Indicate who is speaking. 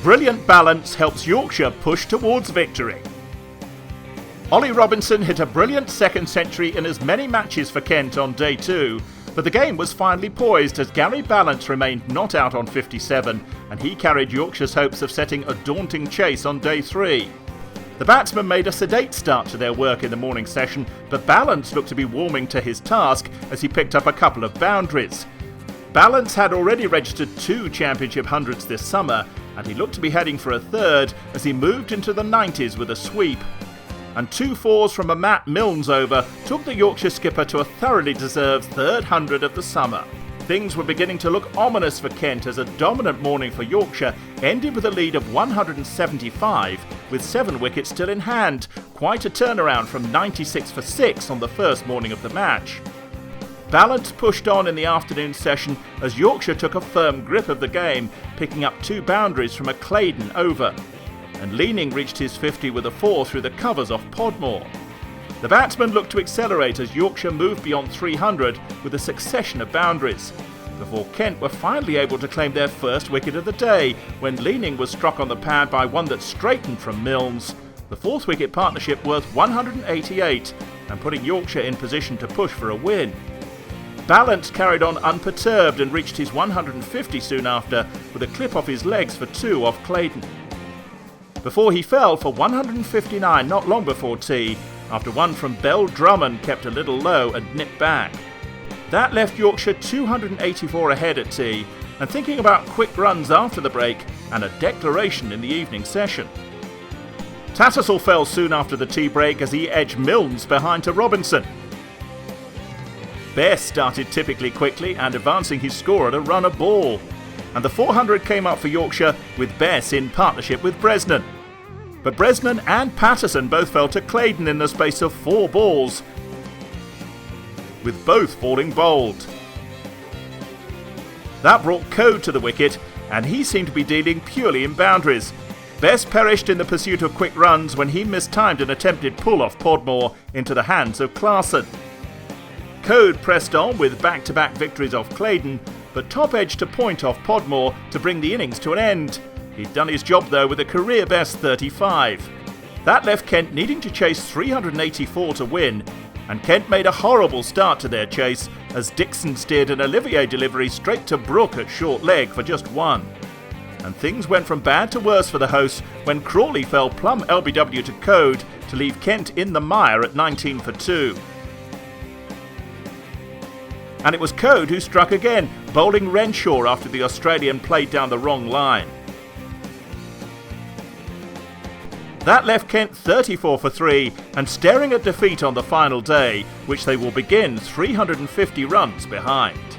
Speaker 1: brilliant balance helps Yorkshire push towards victory. Ollie Robinson hit a brilliant second century in as many matches for Kent on day 2, but the game was finally poised as Gary Balance remained not out on 57, and he carried Yorkshire's hopes of setting a daunting chase on day 3. The batsmen made a sedate start to their work in the morning session, but Balance looked to be warming to his task as he picked up a couple of boundaries. Balance had already registered 2 championship hundreds this summer, and he looked to be heading for a third as he moved into the 90s with a sweep. And 2 fours from a Matt Milnes over took the Yorkshire skipper to a thoroughly deserved 3rd 100 of the summer. Things were beginning to look ominous for Kent as a dominant morning for Yorkshire ended with a lead of 175 with 7 wickets still in hand, quite a turnaround from 96 for 6 on the first morning of the match. Balance pushed on in the afternoon session as Yorkshire took a firm grip of the game, picking up 2 boundaries from a Claydon over. And Leaning reached his 50 with a 4 through the covers off Podmore. The batsmen looked to accelerate as Yorkshire moved beyond 300 with a succession of boundaries, before Kent were finally able to claim their first wicket of the day when Leaning was struck on the pad by one that straightened from Milnes, the 4th wicket partnership worth 188 and putting Yorkshire in position to push for a win. Balance carried on unperturbed and reached his 150 soon after with a clip off his legs for 2 off Claydon, before he fell for 159 not long before tea, after one from Bell Drummond kept a little low and nipped back. That left Yorkshire 284 ahead at tea, and thinking about quick runs after the break and a declaration in the evening session. Tattersall fell soon after the tea break as he edged Milnes behind to Robinson. Bess started typically quickly and advancing his score at a run a ball, and the 400 came up for Yorkshire with Bess in partnership with Bresnan. But Bresnan and Patterson both fell to Claydon in the space of 4 balls, with both falling bowled. That brought Code to the wicket, and he seemed to be dealing purely in boundaries. Bess perished in the pursuit of quick runs when he mistimed an attempted pull off Podmore into the hands of Clarkson. Code pressed on with back-to-back victories off Claydon, but top edged to point off Podmore to bring the innings to an end. He'd done his job though with a career best 35. That left Kent needing to chase 384 to win, and Kent made a horrible start to their chase as Dixon steered an Olivier delivery straight to Brooke at short leg for just 1. And things went from bad to worse for the hosts when Crawley fell plumb LBW to Code to leave Kent in the mire at 19 for 2. And it was Code who struck again, bowling Renshaw after the Australian played down the wrong line. That left Kent 34 for 3 and staring at defeat on the final day, which they will begin 350 runs behind.